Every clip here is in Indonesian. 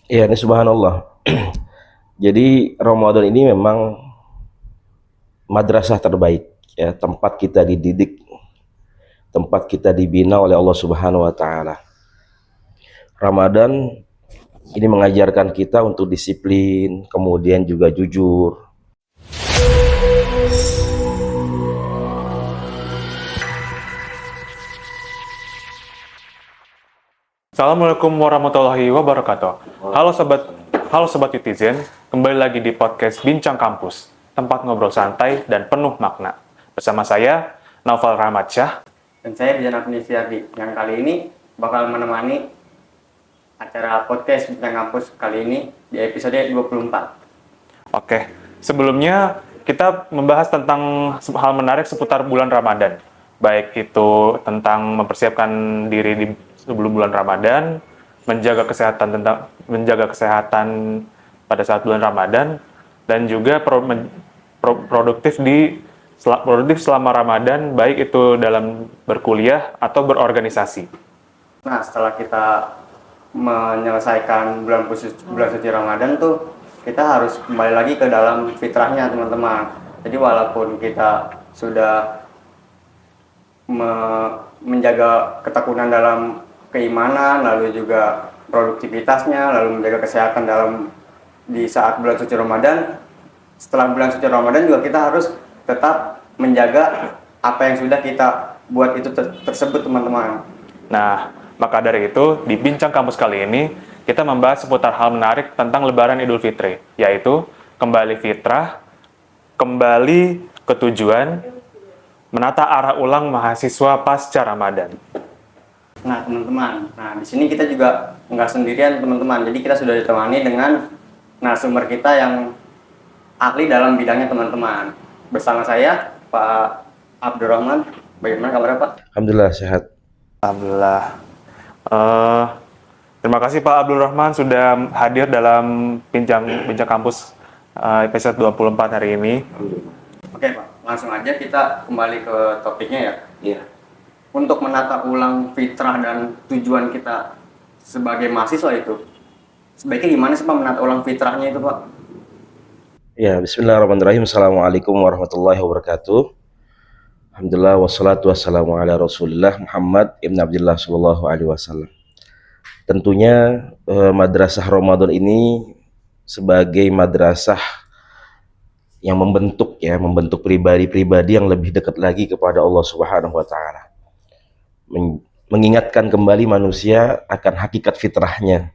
Ya, ini subhanallah. Jadi Ramadan ini memang madrasah terbaik, ya, tempat kita dididik, tempat kita dibina oleh Allah Subhanahu wa taala. Ramadan ini mengajarkan kita untuk disiplin, kemudian juga jujur. Assalamualaikum warahmatullahi wabarakatuh. Halo sobat Netizen, kembali lagi di podcast Bincang Kampus, tempat ngobrol santai dan penuh makna. Bersama saya, Naufal Rahmatsyah. Dan saya Dian Afnisiardi yang kali ini bakal menemani acara podcast Bincang Kampus kali ini di episode 24. Oke, sebelumnya kita membahas tentang hal menarik seputar bulan Ramadan. Baik itu tentang mempersiapkan diri di sebelum bulan Ramadan, menjaga kesehatan pada saat bulan Ramadan, dan juga produktif selama Ramadan, baik itu dalam berkuliah atau berorganisasi. Nah, setelah kita menyelesaikan bulan suci Ramadan tuh, kita harus kembali lagi ke dalam fitrahnya, teman-teman. Jadi walaupun kita sudah menjaga ketekunan dalam keimanan, lalu juga produktivitasnya, lalu menjaga kesehatan di saat bulan suci Ramadan, setelah bulan suci Ramadan juga kita harus tetap menjaga apa yang sudah kita buat itu tersebut, teman-teman. Nah, maka dari itu, di Bincang Kampus kali ini, kita membahas seputar hal menarik tentang Lebaran Idul Fitri, yaitu kembali fitrah, kembali ke tujuan, menata arah ulang mahasiswa pasca Ramadan. Nah, teman-teman, di sini kita juga nggak sendirian, teman-teman. Jadi kita sudah ditemani dengan narasumber kita yang ahli dalam bidangnya, teman-teman. Bersama saya, Pak Abdurrahman. Bagaimana kabarnya, Pak? Alhamdulillah sehat. Alhamdulillah. Terima kasih Pak Abdul Rahman sudah hadir dalam Bincang Kampus episode 24 hari ini. Oke, Pak. Langsung aja kita kembali ke topiknya ya. Iya. Untuk menata ulang fitrah dan tujuan kita sebagai mahasiswa itu, sebaiknya gimana sih, Pak, menata ulang fitrahnya itu, Pak? Ya, bismillahirrahmanirrahim. Assalamualaikum warahmatullahi wabarakatuh. Alhamdulillah wassalatu wassalamu ala Rasulillah Muhammad ibn Abdullah sallallahu alaihi wasallam. Tentunya madrasah Ramadan ini sebagai madrasah yang membentuk pribadi-pribadi yang lebih dekat lagi kepada Allah Subhanahu wa taala. Mengingatkan kembali manusia akan hakikat fitrahnya.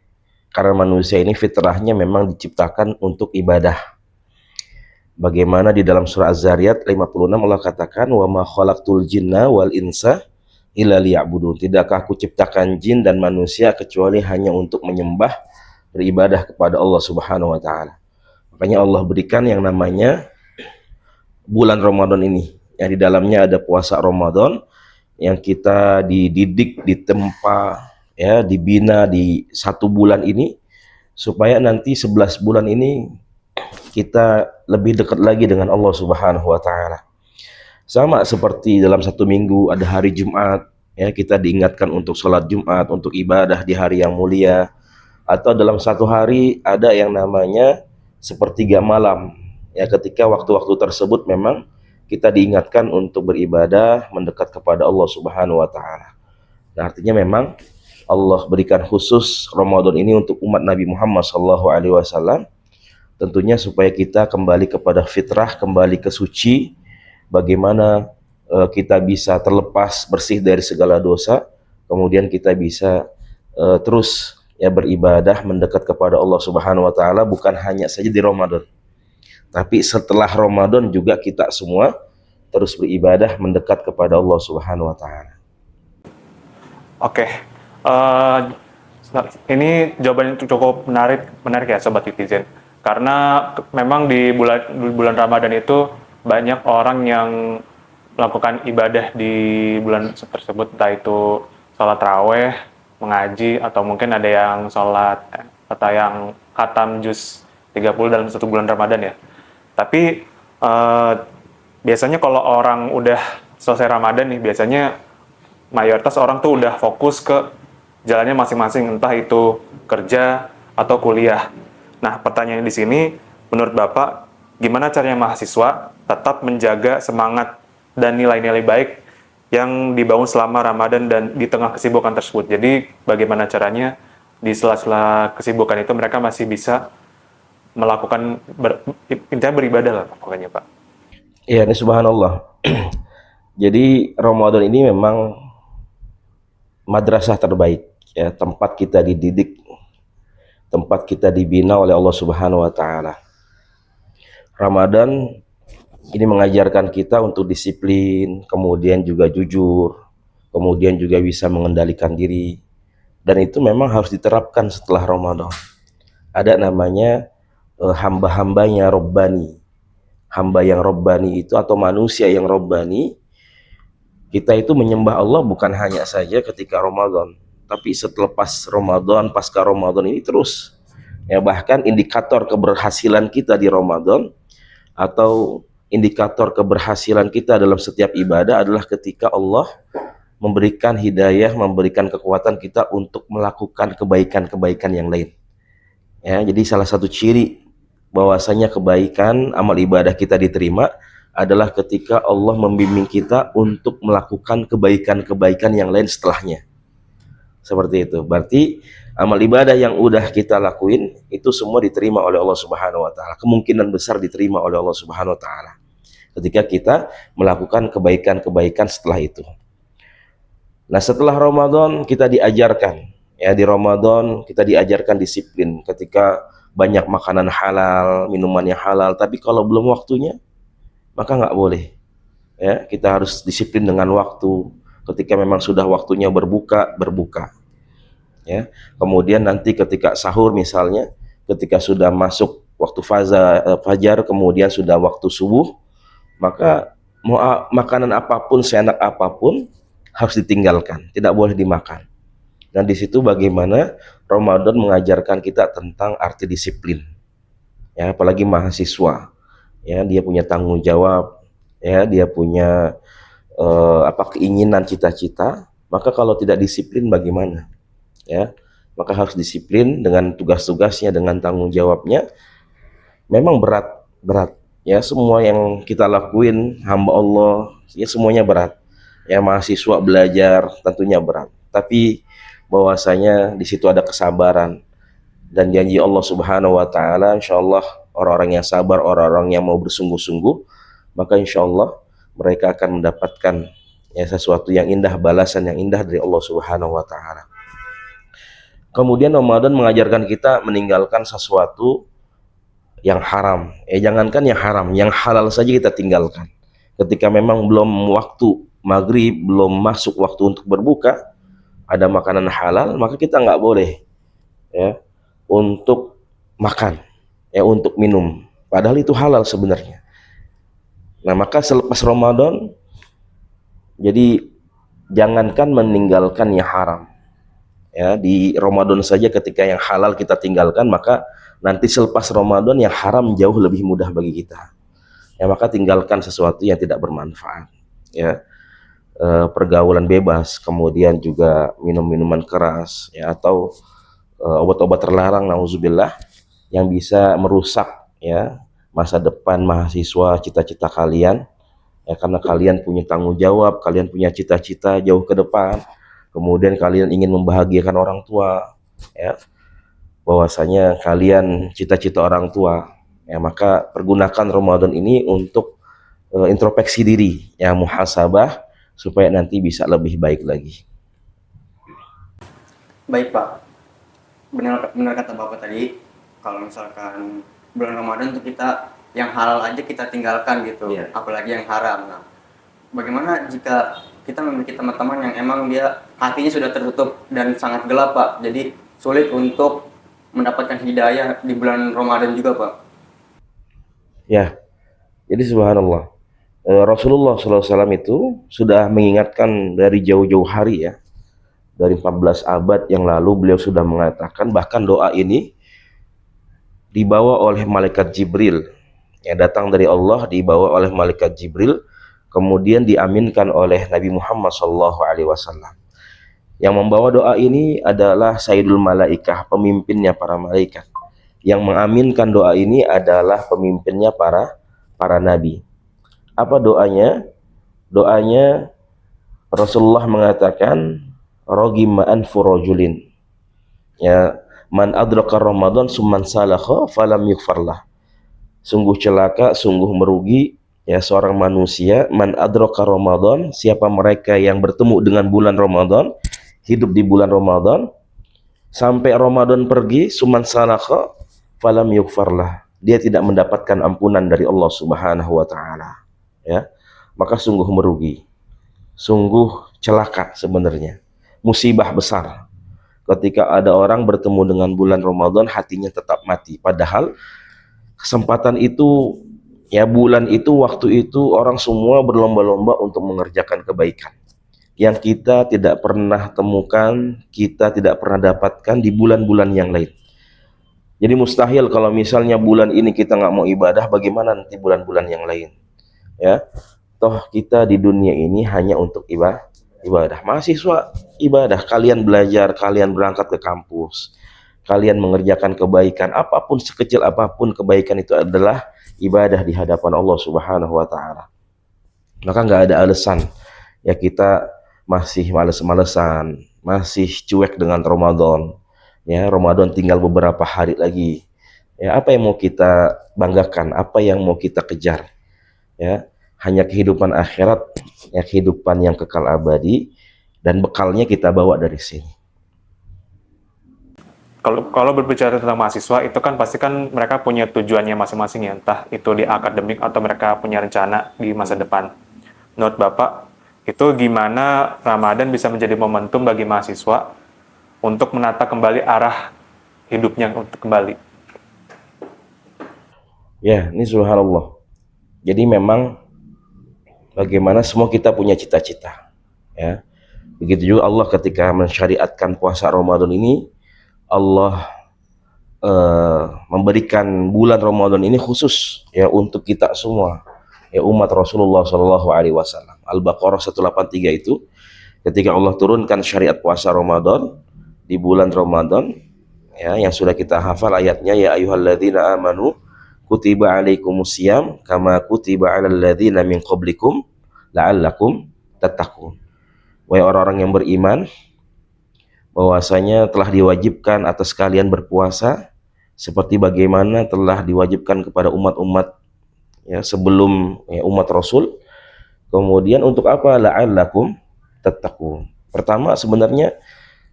Karena manusia ini fitrahnya memang diciptakan untuk ibadah. Bagaimana di dalam surah Az-Zariyat 56 Allah katakan, "Wa ma khalaqtul jinna wal insa illa liya'budun." Tidakkah aku ciptakan jin dan manusia kecuali hanya untuk menyembah, beribadah kepada Allah Subhanahu wa taala. Makanya Allah berikan yang namanya bulan Ramadan ini, yang di dalamnya ada puasa Ramadan, yang kita dididik, ditempa, ya, dibina di 1 bulan ini, supaya nanti 11 bulan ini kita lebih dekat lagi dengan Allah Subhanahu wa taala. Sama seperti dalam 1 minggu ada hari Jumat, ya, kita diingatkan untuk sholat Jumat, untuk ibadah di hari yang mulia. Atau dalam 1 hari ada yang namanya sepertiga malam, ya, ketika waktu-waktu tersebut memang kita diingatkan untuk beribadah, mendekat kepada Allah Subhanahu wa taala. Nah, artinya memang Allah berikan khusus Ramadan ini untuk umat Nabi Muhammad sallallahu alaihi wasallam, tentunya supaya kita kembali kepada fitrah, kembali ke suci, bagaimana kita bisa terlepas bersih dari segala dosa, kemudian kita bisa terus, ya, beribadah, mendekat kepada Allah Subhanahu wa taala, bukan hanya saja di Ramadan, tapi setelah Ramadan juga kita semua terus beribadah, mendekat kepada Allah Subhanahu wa taala. Oke, ini jawaban yang cukup menarik ya Sobat Netizen. Karena memang di bulan Ramadan itu banyak orang yang melakukan ibadah di bulan tersebut, entah itu sholat raweh, mengaji, atau mungkin ada yang sholat atau yang khatam juz 30 dalam 1 bulan Ramadan ya. Tapi biasanya kalau orang udah selesai Ramadan nih, biasanya mayoritas orang tuh udah fokus ke jalannya masing-masing, entah itu kerja atau kuliah. Nah, pertanyaan di sini, menurut Bapak, gimana caranya mahasiswa tetap menjaga semangat dan nilai-nilai baik yang dibangun selama Ramadan dan di tengah kesibukan tersebut? Jadi, bagaimana caranya di sela-sela kesibukan itu mereka masih bisa melakukan, intinya beribadah lah pokoknya, Pak. Ya, ini subhanallah. Jadi Ramadan ini memang madrasah terbaik, ya, tempat kita dididik, tempat kita dibina oleh Allah Subhanahu wa taala. Ramadan ini mengajarkan kita untuk disiplin, kemudian juga jujur, kemudian juga bisa mengendalikan diri. Dan itu memang harus diterapkan setelah Ramadan. Ada namanya hamba-hambanya Rabbani. Hamba yang Rabbani itu atau manusia yang Rabbani, kita itu menyembah Allah bukan hanya saja ketika Ramadan, tapi selepas Ramadan, pasca Ramadan ini terus. Ya, bahkan indikator keberhasilan kita di Ramadan atau indikator keberhasilan kita dalam setiap ibadah adalah ketika Allah memberikan hidayah, memberikan kekuatan kita untuk melakukan kebaikan-kebaikan yang lain. Ya, jadi salah satu ciri bahwasanya kebaikan amal ibadah kita diterima adalah ketika Allah membimbing kita untuk melakukan kebaikan-kebaikan yang lain setelahnya. Seperti itu. Berarti amal ibadah yang udah kita lakuin itu semua diterima oleh Allah Subhanahu wa taala. Kemungkinan besar diterima oleh Allah Subhanahu wa taala ketika kita melakukan kebaikan-kebaikan setelah itu. Nah, setelah Ramadan kita diajarkan, ya, di Ramadan kita diajarkan disiplin ketika banyak makanan halal, minuman yang halal, tapi kalau belum waktunya maka nggak boleh. Ya, kita harus disiplin dengan waktu. Ketika memang sudah waktunya berbuka, berbuka. Ya, kemudian nanti ketika sahur misalnya, ketika sudah masuk waktu fajar, kemudian sudah waktu subuh, maka mau makanan apapun, seenak apapun harus ditinggalkan, tidak boleh dimakan. Dan di situ bagaimana Ramadan mengajarkan kita tentang arti disiplin. Ya, apalagi mahasiswa. Ya, dia punya tanggung jawab, ya, dia punya keinginan, cita-cita, maka kalau tidak disiplin bagaimana? Ya, maka harus disiplin dengan tugas-tugasnya, dengan tanggung jawabnya. Memang berat, ya, semua yang kita lakuin hamba Allah, ya, semuanya berat. Ya, mahasiswa belajar tentunya berat, tapi bahwasanya di situ ada kesabaran dan janji Allah Subhanahu wa taala, insyaallah orang-orang yang sabar, orang-orang yang mau bersungguh-sungguh, maka insyaallah mereka akan mendapatkan, ya, sesuatu yang indah, balasan yang indah dari Allah Subhanahu wa taala. Kemudian Ramadan mengajarkan kita meninggalkan sesuatu yang haram. Jangankan yang haram, yang halal saja kita tinggalkan. Ketika memang belum waktu maghrib, belum masuk waktu untuk berbuka, ada makanan halal, maka kita nggak boleh, ya, untuk makan, ya, untuk minum. Padahal itu halal sebenarnya. Nah, maka selepas Ramadan, jadi jangankan meninggalkan yang haram, ya, di Ramadan saja ketika yang halal kita tinggalkan, maka nanti selepas Ramadan yang haram jauh lebih mudah bagi kita. Ya, maka tinggalkan sesuatu yang tidak bermanfaat, ya, pergaulan bebas, kemudian juga minum-minuman keras, ya, atau obat-obat terlarang, nauzubillah, yang bisa merusak, ya, masa depan mahasiswa, cita-cita kalian, ya, karena kalian punya tanggung jawab, kalian punya cita-cita jauh ke depan, kemudian kalian ingin membahagiakan orang tua, ya, bahwasanya kalian cita-cita orang tua, ya, maka pergunakan Ramadan ini untuk introspeksi diri, ya, muhasabah, supaya nanti bisa lebih baik lagi. Baik Pak, benar kata Bapak tadi, kalau misalkan bulan Ramadan tuh kita yang halal aja kita tinggalkan gitu, Iya. apalagi yang haram. Nah, bagaimana jika kita memiliki teman-teman yang emang dia hatinya sudah tertutup dan sangat gelap Pak, jadi sulit untuk mendapatkan hidayah di bulan Ramadan juga Pak? Ya, jadi subhanallah, Rasulullah SAW itu sudah mengingatkan dari jauh-jauh hari, ya, dari 14 abad yang lalu beliau sudah mengatakan, bahkan doa ini dibawa oleh malaikat Jibril, yang datang dari Allah, dibawa oleh malaikat Jibril, kemudian diaminkan oleh Nabi Muhammad SAW. Yang membawa doa ini adalah Sayyidul Malaikah, pemimpinnya para malaikat. Yang mengaminkan doa ini adalah pemimpinnya para nabi. Apa doanya? Doanya Rasulullah mengatakan rogima anfu rajulin, ya, man adraka Ramadan summan salakha falam yughfarlah. Sungguh celaka, sungguh merugi ya seorang manusia, man adraka Ramadan, siapa mereka yang bertemu dengan bulan Ramadan, hidup di bulan Ramadan sampai Ramadan pergi, summan salakha falam yughfarlah, dia tidak mendapatkan ampunan dari Allah Subhanahu wa taala, ya. Maka sungguh merugi, sungguh celaka sebenarnya, musibah besar ketika ada orang bertemu dengan bulan Ramadan hatinya tetap mati, padahal kesempatan itu, ya, bulan itu, waktu itu orang semua berlomba-lomba untuk mengerjakan kebaikan yang kita tidak pernah temukan, kita tidak pernah dapatkan di bulan-bulan yang lain. Jadi mustahil kalau misalnya bulan ini kita nggak mau ibadah, bagaimana nanti bulan-bulan yang lain, ya. Toh kita di dunia ini hanya untuk ibadah. Mahasiswa ibadah, kalian belajar, kalian berangkat ke kampus, kalian mengerjakan kebaikan, apapun, sekecil apapun kebaikan itu adalah ibadah di hadapan Allah Subhanahu wa taala. Maka nggak ada alasan ya kita masih males-malesan, masih cuek dengan Ramadan. Ya, Ramadan tinggal beberapa hari lagi. Ya, apa yang mau kita banggakan, apa yang mau kita kejar? Ya, hanya kehidupan akhirat, ya, kehidupan yang kekal abadi, dan bekalnya kita bawa dari sini. Kalau berbicara tentang mahasiswa itu kan pasti kan mereka punya tujuannya masing-masing ya, entah itu di akademik atau mereka punya rencana di masa depan. Menurut Bapak, itu gimana Ramadan bisa menjadi momentum bagi mahasiswa untuk menata kembali arah hidupnya untuk kembali? Ya, ini subhanallah. Jadi memang bagaimana semua kita punya cita-cita, ya. Begitu juga Allah ketika mensyariatkan puasa Ramadan ini, Allah memberikan bulan Ramadan ini khusus ya untuk kita semua, ya, umat Rasulullah Shallallahu Alaihi Wasallam. Al-Baqarah 183 itu ketika Allah turunkan syariat puasa Ramadan di bulan Ramadan, ya, yang sudah kita hafal ayatnya, ya ayyuhalladzina amanu kutiba alaikumusiyam kama kutiba alal ladzina min qablikum la'allakum tattaqun. Wahai orang-orang yang beriman, bahwasanya telah diwajibkan atas kalian berpuasa seperti bagaimana telah diwajibkan kepada umat-umat ya sebelum ya, umat Rasul. Kemudian untuk apa? La'allakum tattaqun. Pertama, sebenarnya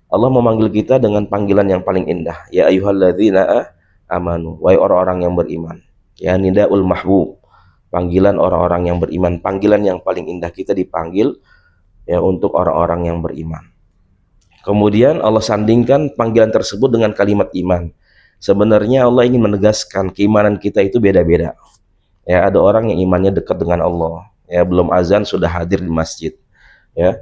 Allah memanggil kita dengan panggilan yang paling indah, ya ayyuhalladzina amanu, wahai orang-orang yang beriman. Ya, nidaul mahbub, panggilan orang-orang yang beriman, panggilan yang paling indah, kita dipanggil ya untuk orang-orang yang beriman. Kemudian Allah sandingkan panggilan tersebut dengan kalimat iman. Sebenarnya Allah ingin menegaskan keimanan kita itu beda-beda. Ya, ada orang yang imannya dekat dengan Allah, ya, belum azan sudah hadir di masjid, ya.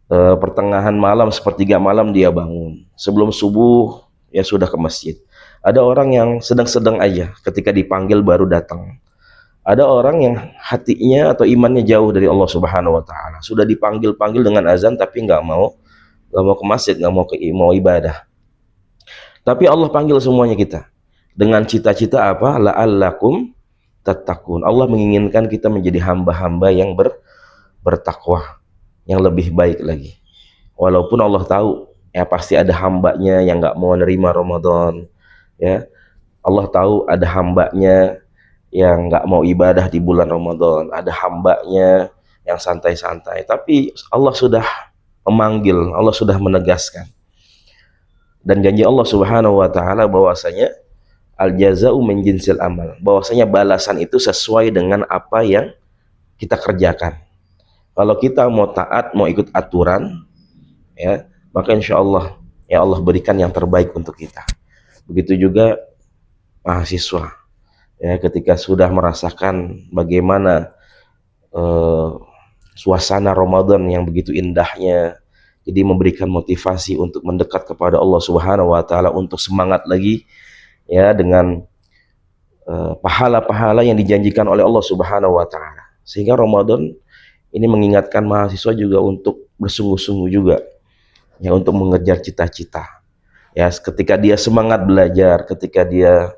Pertengahan malam, sepertiga malam dia bangun, sebelum subuh ya sudah ke masjid. Ada orang yang sedang-sedang aja, ketika dipanggil baru datang. Ada orang yang hatinya atau imannya jauh dari Allah Subhanahu wa taala, sudah dipanggil-panggil dengan azan tapi nggak mau ke masjid, nggak mau ibadah. Tapi Allah panggil semuanya kita dengan cita-cita apa? La'allakum tattaqun. Allah menginginkan kita menjadi hamba-hamba yang bertakwa, yang lebih baik lagi. Walaupun Allah tahu ya pasti ada hambanya yang nggak mau nerima Ramadan, ya. Allah tahu ada hambanya yang nggak mau ibadah di bulan Ramadan, ada hambanya yang santai-santai. Tapi Allah sudah memanggil, Allah sudah menegaskan. Dan janji Allah Subhanahu wa taala bahwasanya al jaza'u min jinsil amal, bahwasanya balasan itu sesuai dengan apa yang kita kerjakan. Kalau kita mau taat, mau ikut aturan, ya, maka insya Allah ya Allah berikan yang terbaik untuk kita. Begitu juga mahasiswa, ya, ketika sudah merasakan bagaimana suasana Ramadan yang begitu indahnya, jadi memberikan motivasi untuk mendekat kepada Allah Subhanahu wa taala, untuk semangat lagi ya dengan pahala-pahala yang dijanjikan oleh Allah Subhanahu wa taala. Sehingga Ramadan ini mengingatkan mahasiswa juga untuk bersungguh-sungguh juga ya untuk mengejar cita-cita. Ya, ketika dia semangat belajar, ketika dia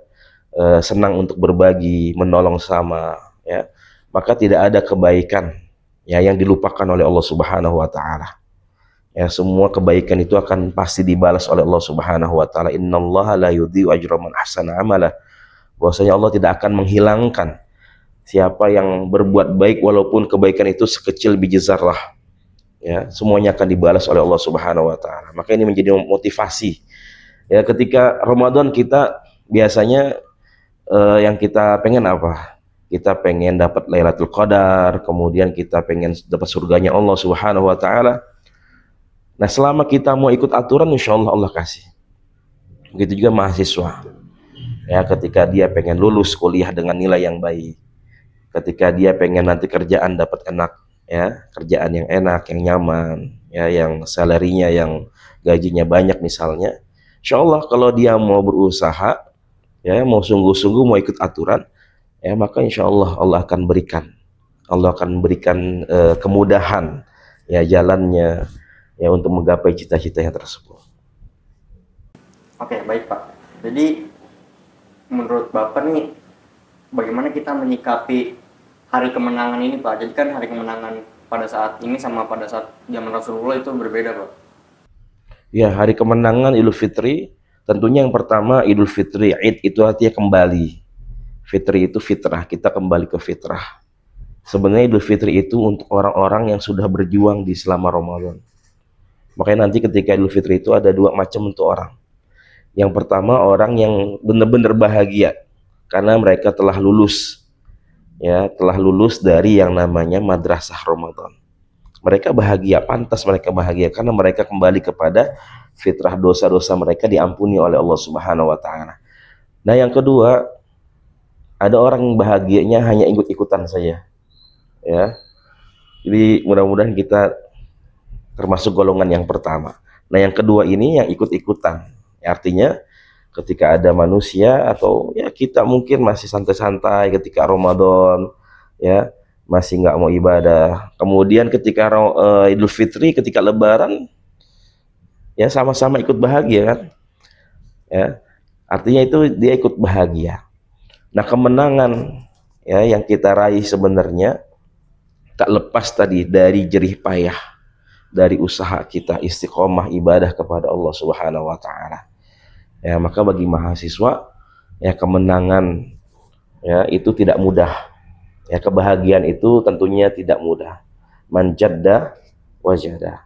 senang untuk berbagi, menolong sama, ya, maka tidak ada kebaikan ya yang dilupakan oleh Allah Subhanahu wa taala. Ya, semua kebaikan itu akan pasti dibalas oleh Allah Subhanahu wa taala. Innallaha la yudhi'u ajra man ahsana amala. Bahwasanya Allah tidak akan menghilangkan siapa yang berbuat baik walaupun kebaikan itu sekecil biji zarrah. Ya, semuanya akan dibalas oleh Allah Subhanahu wa taala. Maka ini menjadi motivasi. Ya, ketika Ramadan kita biasanya yang kita pengen apa? Kita pengen dapat Lailatul Qadar, kemudian kita pengen dapat surganya Allah Subhanahu wa taala. Nah, selama kita mau ikut aturan, insya Allah Allah kasih. Begitu juga mahasiswa. Ya, ketika dia pengen lulus kuliah dengan nilai yang baik, ketika dia pengen nanti kerjaan dapat enak, ya, kerjaan yang enak, yang nyaman, ya, yang salarinya, yang gajinya banyak misalnya, insya Allah kalau dia mau berusaha, ya, mau sungguh-sungguh mau ikut aturan, ya, maka insya Allah Allah akan berikan, kemudahan, ya, jalannya, ya, untuk menggapai cita-citanya tersebut. Oke, baik Pak. Jadi menurut Bapak nih, bagaimana kita menyikapi hari kemenangan ini Pak? Jadi kan hari kemenangan pada saat ini sama pada saat zaman Rasulullah itu berbeda Pak. Ya, hari kemenangan Idul Fitri, tentunya yang pertama Idul Fitri, Id itu artinya kembali. Fitri itu fitrah, kita kembali ke fitrah. Sebenarnya Idul Fitri itu untuk orang-orang yang sudah berjuang di selama Ramadan. Makanya nanti ketika Idul Fitri itu ada dua macam untuk orang. Yang pertama orang yang benar-benar bahagia karena mereka telah lulus, ya, telah lulus dari yang namanya madrasah Ramadan. Mereka bahagia, pantas mereka bahagia karena mereka kembali kepada fitrah, dosa-dosa mereka diampuni oleh Allah Subhanahu wa taala. Nah, yang kedua, ada orang yang bahagianya hanya ikut-ikutan saja, ya. Jadi mudah-mudahan kita termasuk golongan yang pertama. Nah, yang kedua ini yang ikut-ikutan. Artinya ketika ada manusia atau ya kita mungkin masih santai-santai ketika Ramadan, ya, masih nggak mau ibadah. Kemudian ketika Idul Fitri, ketika Lebaran, ya sama-sama ikut bahagia kan? Ya, artinya itu dia ikut bahagia. Nah, kemenangan, ya, yang kita raih sebenarnya tak lepas tadi dari jerih payah, dari usaha kita istiqomah ibadah kepada Allah Subhanahu wa taala. Ya, maka bagi mahasiswa, ya, kemenangan, ya, itu tidak mudah. Ya, kebahagiaan itu tentunya tidak mudah. Man jadda wajada.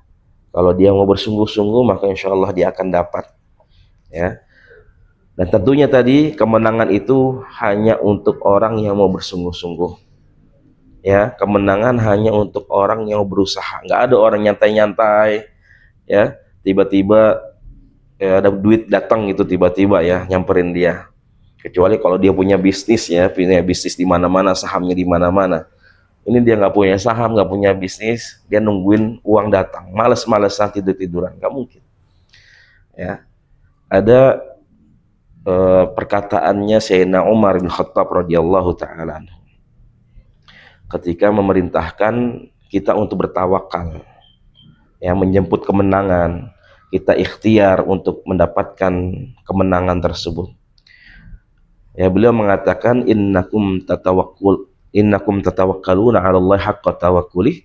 Kalau dia mau bersungguh-sungguh, maka insya Allah dia akan dapat. Ya. Dan tentunya tadi kemenangan itu hanya untuk orang yang mau bersungguh-sungguh. Ya, kemenangan hanya untuk orang yang berusaha. Nggak ada orang nyantai-nyantai, ya, tiba-tiba, ya, ada duit datang gitu tiba-tiba, ya, nyamperin dia. Kecuali kalau dia punya bisnis, ya, punya bisnis di mana-mana, sahamnya di mana-mana. Ini dia nggak punya saham, nggak punya bisnis, dia nungguin uang datang, males-malesan, tidur-tiduran, nggak mungkin. Ya, ada perkataannya Sayyidina Umar bin Khattab radhiyallahu taala anhu ketika memerintahkan kita untuk bertawakal, ya, menjemput kemenangan, kita ikhtiar untuk mendapatkan kemenangan tersebut. Ya, beliau mengatakan innakum tatawakkaluna 'ala Allah haqqa tawakkuli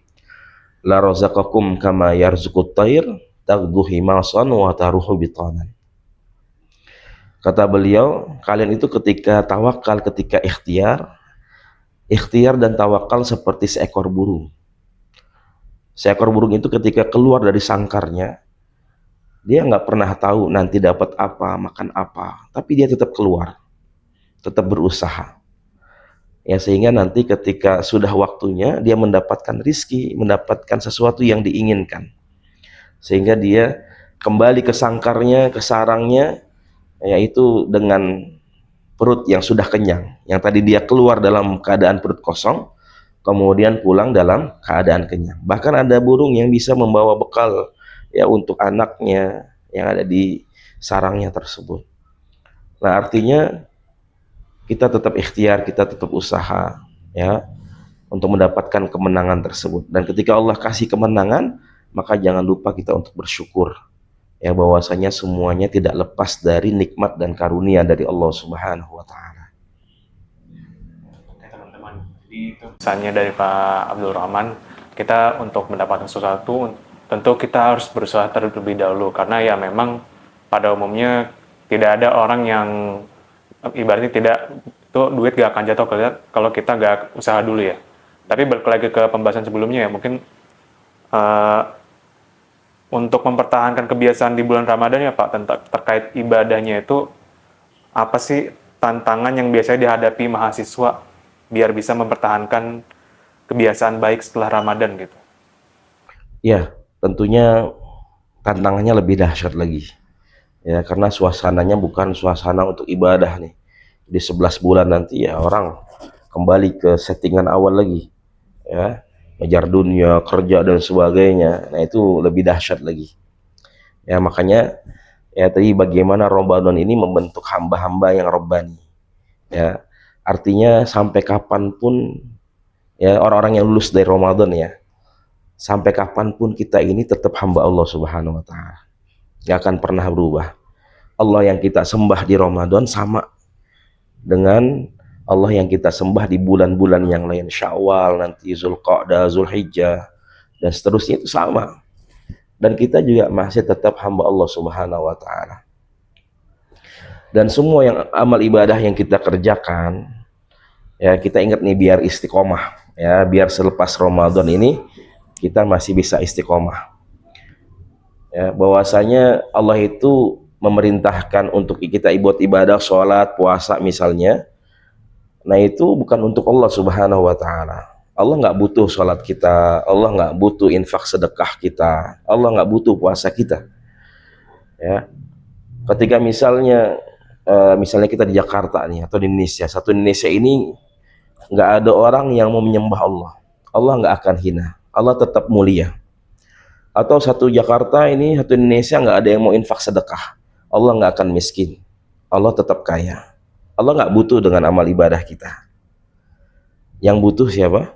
la razaqakum kama yarzuqut tayr taghdu himasan wa taruhu bitanan. Kata beliau, kalian itu ketika tawakal, ketika ikhtiar dan tawakal seperti seekor burung. Seekor burung itu ketika keluar dari sangkarnya, dia nggak pernah tahu nanti dapat apa, makan apa, tapi dia tetap keluar, tetap berusaha. Ya, sehingga nanti ketika sudah waktunya dia mendapatkan rizki, mendapatkan sesuatu yang diinginkan, sehingga dia kembali ke sangkarnya, ke sarangnya, yaitu dengan perut yang sudah kenyang. Yang tadi dia keluar dalam keadaan perut kosong, kemudian pulang dalam keadaan kenyang. Bahkan ada burung yang bisa membawa bekal, ya, untuk anaknya yang ada di sarangnya tersebut. Nah, artinya kita tetap ikhtiar, kita tetap usaha, ya, untuk mendapatkan kemenangan tersebut. Dan ketika Allah kasih kemenangan, maka jangan lupa kita untuk bersyukur. ya bahwasanya semuanya tidak lepas dari nikmat dan karunia dari Allah Subhanahu wa taala. Oke teman-teman, jadi itu pesannya dari Pak Abdul Rahman. Kita untuk mendapatkan sesuatu, tentu kita harus berusaha terlebih dahulu. Karena ya memang pada umumnya tidak ada orang yang ibaratnya tidak, itu duit gak akan jatuh kalau kita gak usaha dulu ya. Tapi balik lagi ke pembahasan sebelumnya ya, mungkin eh, untuk mempertahankan kebiasaan di bulan Ramadan ya Pak, terkait ibadahnya itu, apa sih tantangan yang biasanya dihadapi mahasiswa biar bisa mempertahankan kebiasaan baik setelah Ramadan gitu? Ya, tentunya tantangannya lebih dahsyat lagi. Ya, karena suasananya bukan suasana untuk ibadah nih. Di 11 bulan nanti ya orang kembali ke settingan awal lagi. Ya, ngejar dunia, kerja dan sebagainya. Nah, itu lebih dahsyat lagi. Ya, makanya ya tadi bagaimana Ramadan ini membentuk hamba-hamba yang robbani. Ya, artinya sampai kapanpun ya orang-orang yang lulus dari Ramadan ya, sampai kapanpun kita ini tetap hamba Allah Subhanahu wa taala. Gak akan pernah berubah. Allah yang kita sembah di Ramadan sama dengan Allah yang kita sembah di bulan-bulan yang lain, Syawal, nanti Zulqa'dah, Zulhijjah dan seterusnya, itu sama. Dan kita juga masih tetap hamba Allah Subhanahu wa taala. Dan semua yang amal ibadah yang kita kerjakan, ya kita ingat nih biar istiqomah, ya biar selepas Ramadan ini kita masih bisa istiqomah. Ya, bahwasanya Allah itu memerintahkan untuk kita buat ibadah, sholat, puasa misalnya. Nah itu bukan untuk Allah Subhanahu wa taala. Allah nggak butuh sholat kita, Allah nggak butuh infak sedekah kita, Allah nggak butuh puasa kita. Ya, ketika misalnya kita di Jakarta nih atau di Indonesia, satu Indonesia ini nggak ada orang yang mau menyembah Allah, Allah nggak akan hina, Allah tetap mulia. Atau satu Jakarta ini, satu Indonesia nggak ada yang mau infak sedekah, Allah nggak akan miskin, Allah tetap kaya. Allah nggak butuh dengan amal ibadah kita. Yang butuh siapa?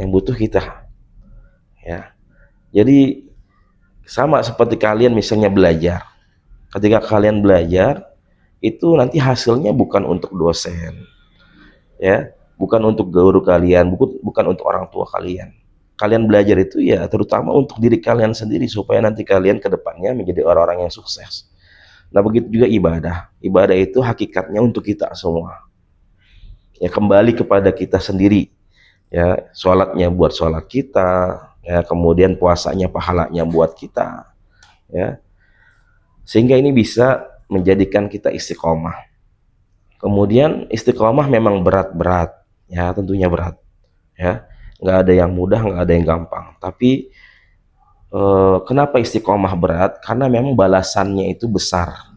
Yang butuh kita. Ya, jadi sama seperti kalian misalnya belajar. Ketika kalian belajar, itu nanti hasilnya bukan untuk dosen, ya, bukan untuk guru kalian, bukan untuk orang tua kalian. Kalian belajar itu ya terutama untuk diri kalian sendiri supaya nanti kalian ke depannya menjadi orang-orang yang sukses. Nah, begitu juga ibadah. Ibadah itu hakikatnya untuk kita semua. Ya kembali kepada kita sendiri. Ya, sholatnya buat sholat kita, ya kemudian puasanya pahalanya buat kita, ya. Sehingga ini bisa menjadikan kita istiqomah. Kemudian istiqomah memang berat-berat, ya tentunya berat, ya. Nggak ada yang mudah, nggak ada yang gampang. Tapi kenapa istiqomah berat? Karena memang balasannya itu besar,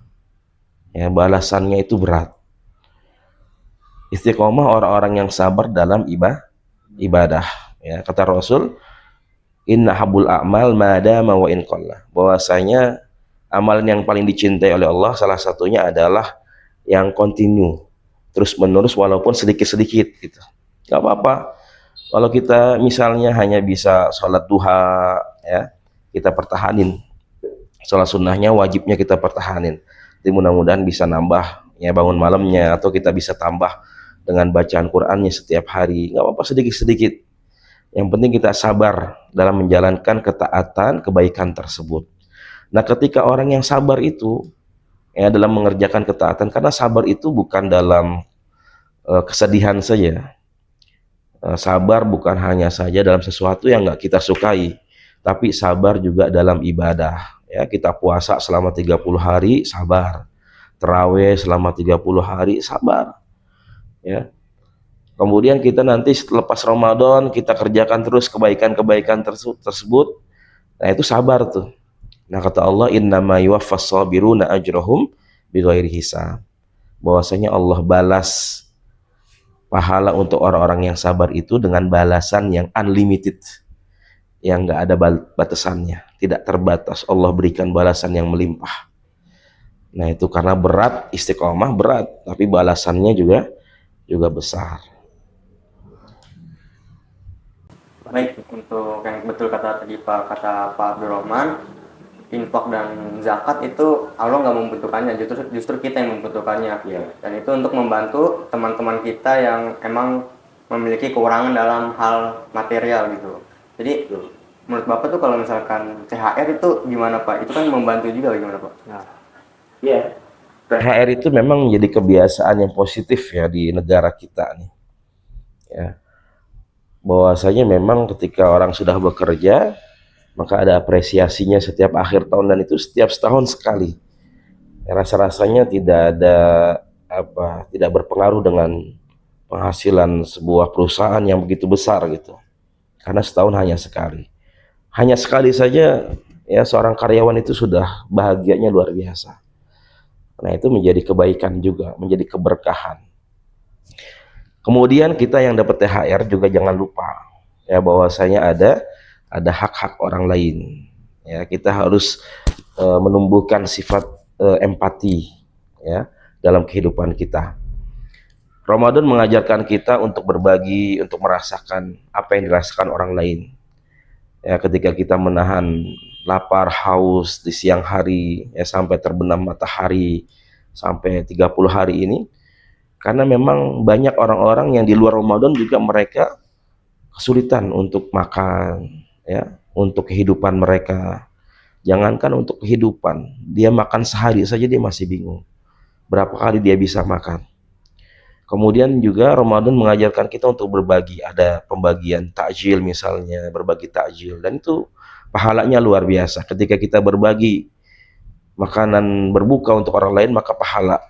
ya balasannya itu berat. Istiqomah orang-orang yang sabar dalam ibadah, ya kata Rasul, inna habul a'mal madama wa in qalla, bahwasanya amalan yang paling dicintai oleh Allah salah satunya adalah yang kontinu, terus menerus walaupun sedikit-sedikit gitu. Gak apa-apa kalau kita misalnya hanya bisa sholat duha, ya kita pertahanin, sholat sunnahnya wajibnya kita pertahanin. Jadi mudah-mudahan bisa nambah ya bangun malamnya, atau kita bisa tambah dengan bacaan Qur'annya setiap hari. Nggak apa-apa, sedikit-sedikit. Yang penting kita sabar dalam menjalankan ketaatan kebaikan tersebut. Nah, ketika orang yang sabar itu ya dalam mengerjakan ketaatan, karena sabar itu bukan dalam kesedihan saja. Sabar bukan hanya saja dalam sesuatu yang nggak kita sukai, tapi sabar juga dalam ibadah. Ya, kita puasa selama 30 hari, sabar. Terawih selama 30 hari, sabar. Ya. Kemudian kita nanti lepas Ramadan kita kerjakan terus kebaikan-kebaikan tersebut. Nah, itu sabar tuh. Nah, kata Allah, innama yuwaffas sabiruna ajrahum bighairi hisab. Bahwasanya Allah balas pahala untuk orang-orang yang sabar itu dengan balasan yang unlimited, yang nggak ada batasannya, tidak terbatas. Allah berikan balasan yang melimpah. Nah, itu karena berat, istiqomah berat, tapi balasannya juga besar. Baik, untuk yang betul kata tadi Pak Abdurrahman, infak dan zakat itu Allah nggak membutuhkannya, justru kita yang membutuhkannya. Dan itu untuk membantu teman-teman kita yang emang memiliki kekurangan dalam hal material gitu. Jadi menurut Bapak tuh kalau misalkan THR itu gimana Pak? Itu kan membantu juga gimana Pak? Nah, THR itu memang menjadi kebiasaan yang positif ya di negara kita nih. Ya, bahwasanya memang ketika orang sudah bekerja, maka ada apresiasinya setiap akhir tahun dan itu setiap setahun sekali. Ya, rasa-rasanya tidak ada tidak berpengaruh dengan penghasilan sebuah perusahaan yang begitu besar gitu. Karena setahun hanya sekali. Hanya sekali saja ya seorang karyawan itu sudah bahagianya luar biasa. Nah, itu menjadi kebaikan juga, menjadi keberkahan. Kemudian kita yang dapat THR juga jangan lupa ya bahwasanya ada hak-hak orang lain. Ya, kita harus menumbuhkan sifat empati ya dalam kehidupan kita. Ramadan mengajarkan kita untuk berbagi, untuk merasakan apa yang dirasakan orang lain. Ya, ketika kita menahan lapar, haus di siang hari ya sampai terbenam matahari sampai 30 hari ini, karena memang banyak orang-orang yang di luar Ramadan juga mereka kesulitan untuk makan ya, untuk kehidupan mereka. Jangankan untuk kehidupan, dia makan sehari saja dia masih bingung berapa kali dia bisa makan. Kemudian juga Ramadan mengajarkan kita untuk berbagi, ada pembagian takjil misalnya, berbagi takjil, dan itu pahalanya luar biasa. Ketika kita berbagi makanan berbuka untuk orang lain, maka pahala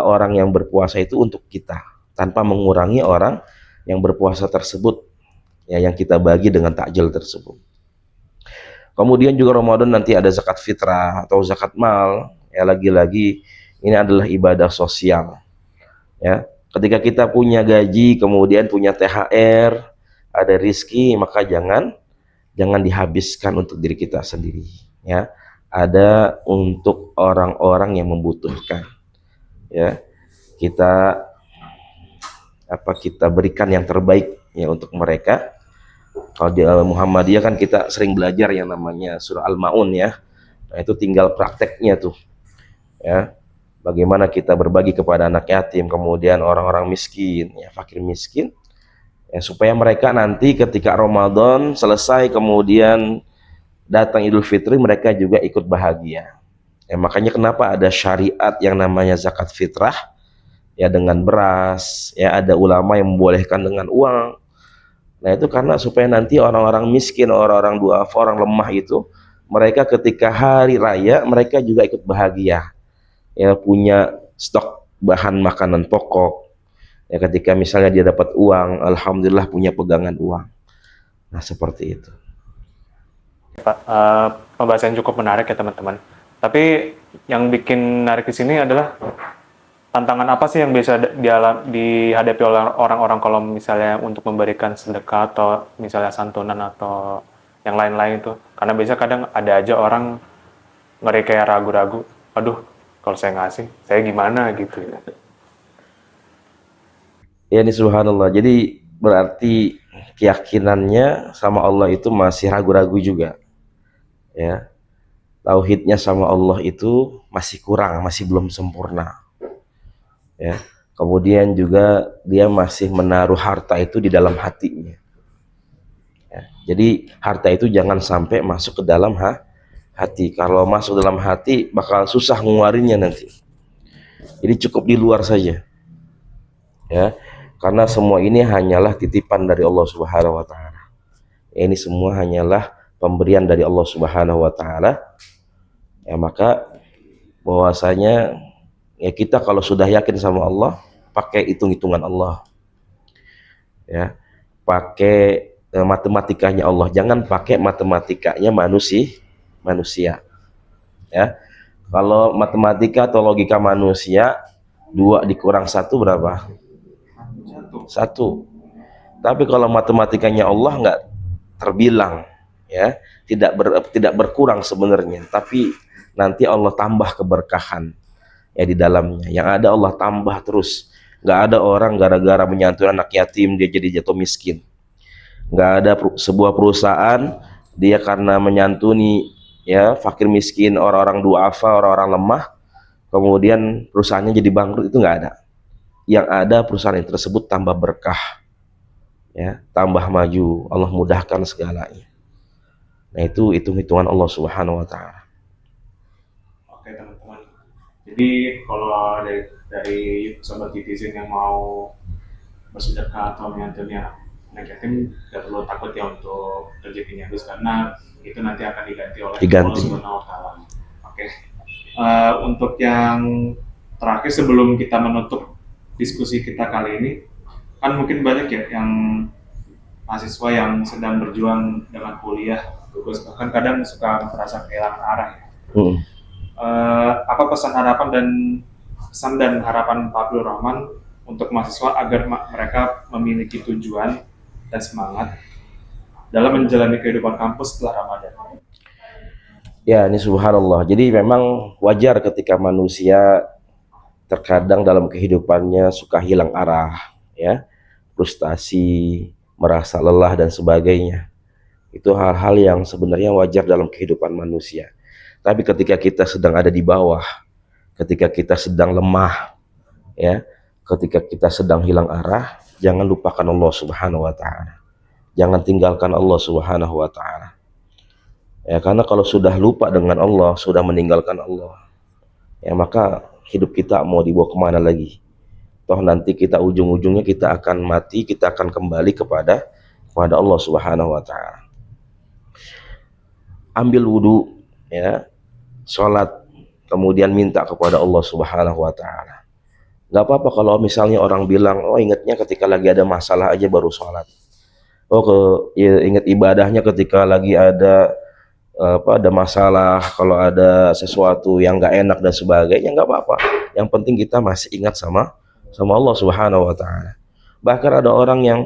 orang yang berpuasa itu untuk kita, tanpa mengurangi orang yang berpuasa tersebut ya yang kita bagi dengan takjil tersebut. Kemudian juga Ramadan nanti ada zakat fitrah atau zakat mal, ya lagi-lagi ini adalah ibadah sosial. Ya, ketika kita punya gaji, kemudian punya THR, ada rizki, maka jangan dihabiskan untuk diri kita sendiri. Ya, ada untuk orang-orang yang membutuhkan. Ya, kita berikan yang terbaik ya untuk mereka. Kalau di Muhammadiyah kan kita sering belajar yang namanya surah Al-Maun ya. Nah, itu tinggal prakteknya tuh. Ya. Bagaimana kita berbagi kepada anak yatim, kemudian orang-orang miskin, ya fakir miskin, ya, supaya mereka nanti ketika Ramadan selesai kemudian datang Idul Fitri mereka juga ikut bahagia. Ya, makanya kenapa ada syariat yang namanya zakat fitrah, ya dengan beras, ya ada ulama yang membolehkan dengan uang. Nah itu karena supaya nanti orang-orang miskin, orang-orang duafa, orang lemah itu, mereka ketika hari raya mereka juga ikut bahagia. Ya punya stok bahan makanan pokok ya, ketika misalnya dia dapat uang, alhamdulillah punya pegangan uang. Nah seperti itu Pak, pembahasan cukup menarik ya teman-teman. Tapi yang bikin menarik di sini adalah tantangan apa sih yang bisa dihadapi oleh orang-orang kalau misalnya untuk memberikan sedekah atau misalnya santunan atau yang lain-lain itu. Karena biasanya kadang ada aja orang mereka kayak ragu-ragu, aduh kalau saya ngasih, saya gimana gitu ya. ya. Ini subhanallah, jadi berarti keyakinannya sama Allah itu masih ragu-ragu juga ya. Tauhidnya sama Allah itu masih kurang, masih belum sempurna ya. Kemudian juga dia masih menaruh harta itu di dalam hatinya ya. Jadi harta itu jangan sampai masuk ke dalam hati. Kalau masuk dalam hati bakal susah ngeluarinnya nanti. Jadi cukup di luar saja ya, karena semua ini hanyalah titipan dari Allah Subhanahu wa taala. Ini semua hanyalah pemberian dari Allah Subhanahu wa taala. Ya maka bahwasanya ya kita kalau sudah yakin sama Allah, pakai hitung-hitungan Allah. Ya, pakai matematikanya Allah, jangan pakai matematikanya manusia. Ya. Kalau matematika atau logika manusia 2 dikurang 1 berapa? 1. Tapi kalau matematikanya Allah nggak terbilang ya, tidak berkurang sebenarnya, tapi nanti Allah tambah keberkahan ya di dalamnya. Yang ada Allah tambah terus. Nggak ada orang gara-gara menyantuni anak yatim dia jadi jatuh miskin. Nggak ada sebuah perusahaan dia karena menyantuni ya fakir miskin, orang-orang duafa, orang-orang lemah, kemudian perusahaannya jadi bangkrut, itu nggak ada. Yang ada perusahaan tersebut tambah berkah, ya, tambah maju, Allah mudahkan segalanya. Nah itu hitung-hitungan Allah Subhanahu wa taala. Oke teman-teman. Jadi kalau dari sobat netizen yang mau bersedekah atau menyantuni anak yatim, tidak perlu takut ya untuk rezekinya habis, karena itu nanti akan diganti oleh Allah Subhanahu wa taala. Oke. Untuk yang terakhir sebelum kita menutup diskusi kita kali ini, kan mungkin banyak ya yang mahasiswa yang sedang berjuang dengan kuliah, tugas, bahkan kadang suka merasa kehilangan arah ya. Apa pesan dan harapan Pak Abdul Rahman untuk mahasiswa agar mereka memiliki tujuan dan semangat dalam menjalani kehidupan kampus setelah Ramadan? Ya, ini subhanallah. Jadi memang wajar ketika manusia terkadang dalam kehidupannya suka hilang arah, ya, frustasi, merasa lelah dan sebagainya. Itu hal-hal yang sebenarnya wajar dalam kehidupan manusia. Tapi ketika kita sedang ada di bawah, ketika kita sedang lemah, ya, ketika kita sedang hilang arah, jangan lupakan Allah Subhanahu wa taala. Jangan tinggalkan Allah Subhanahu wa taala. Ya, karena kalau sudah lupa dengan Allah, sudah meninggalkan Allah, ya maka hidup kita mau dibawa kemana lagi? Toh nanti kita ujung-ujungnya kita akan mati, kita akan kembali kepada Allah Subhanahu wa taala. Ambil wudhu, ya, sholat, kemudian minta kepada Allah Subhanahu wa taala. Gak apa-apa kalau misalnya orang bilang, oh ingatnya ketika lagi ada masalah aja baru sholat. Oh ya, ingat ibadahnya ketika lagi ada ada masalah, kalau ada sesuatu yang nggak enak dan sebagainya, nggak apa-apa. Yang penting kita masih ingat sama Allah Subhanahu wa taala. Bahkan ada orang yang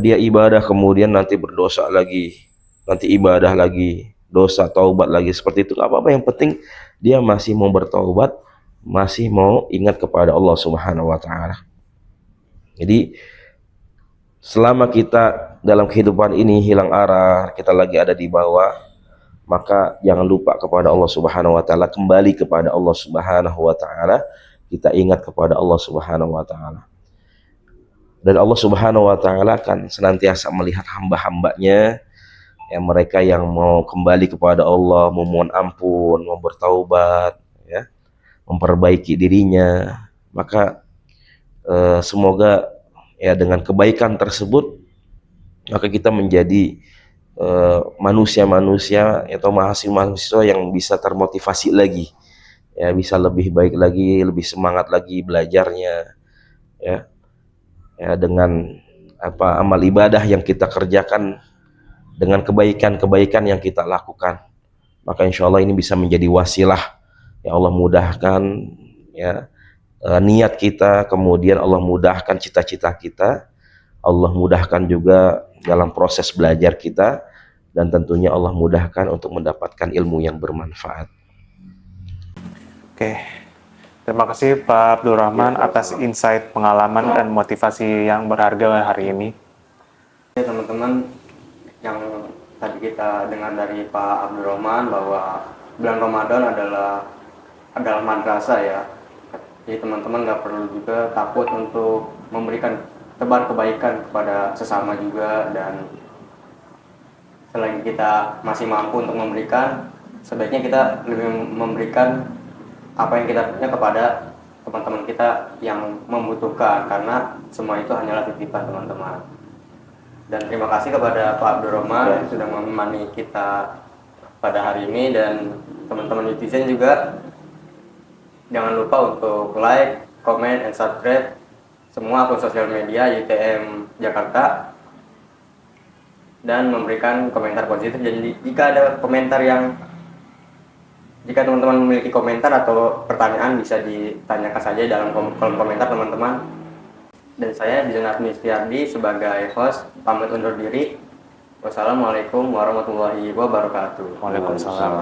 dia ibadah kemudian nanti berdosa lagi, nanti ibadah lagi, dosa, taubat lagi, seperti itu nggak apa-apa. Yang penting dia masih mau bertaubat, masih mau ingat kepada Allah Subhanahu wa taala. Jadi selama kita dalam kehidupan ini hilang arah, kita lagi ada di bawah, maka jangan lupa kepada Allah Subhanahu wa taala, kembali kepada Allah Subhanahu wa taala, kita ingat kepada Allah Subhanahu wa taala. Dan Allah Subhanahu wa taala akan senantiasa melihat hamba-hambanya, yang mereka yang mau kembali kepada Allah, memohon ampun, mau bertaubat, ya, memperbaiki dirinya. Maka semoga ya dengan kebaikan tersebut maka kita menjadi manusia-manusia atau mahasiswa yang bisa termotivasi lagi, ya, bisa lebih baik lagi, lebih semangat lagi belajarnya, ya, dengan amal ibadah yang kita kerjakan, dengan kebaikan-kebaikan yang kita lakukan, maka insya Allah ini bisa menjadi wasilah, ya Allah mudahkan, ya, niat kita, kemudian Allah mudahkan cita-cita kita, Allah mudahkan juga dalam proses belajar kita, dan tentunya Allah mudahkan untuk mendapatkan ilmu yang bermanfaat. Oke, terima kasih Pak Abdul Rahman atas insight, pengalaman, dan motivasi yang berharga hari ini. Ya teman-teman, yang tadi kita dengar dari Pak Abdul Rahman bahwa bulan Ramadan adalah madrasah ya. Jadi teman-teman nggak perlu juga takut untuk memberikan tebar kebaikan kepada sesama juga, dan selain kita masih mampu untuk memberikan, sebaiknya kita lebih memberikan apa yang kita punya kepada teman-teman kita yang membutuhkan, karena semua itu hanyalah titipan teman-teman. Dan terima kasih kepada Pak Abdul Rahman yang sudah menemani kita pada hari ini, dan teman-teman netizen juga jangan lupa untuk like, comment, and subscribe semua akun sosial media UTM Jakarta, dan memberikan komentar positif. Jadi jika ada komentar jika teman-teman memiliki komentar atau pertanyaan, bisa ditanyakan saja dalam kolom komentar teman-teman. Dan saya Dijan Mistiardi sebagai host pamit undur diri. Wassalamualaikum warahmatullahi wabarakatuh. Waalaikumsalam.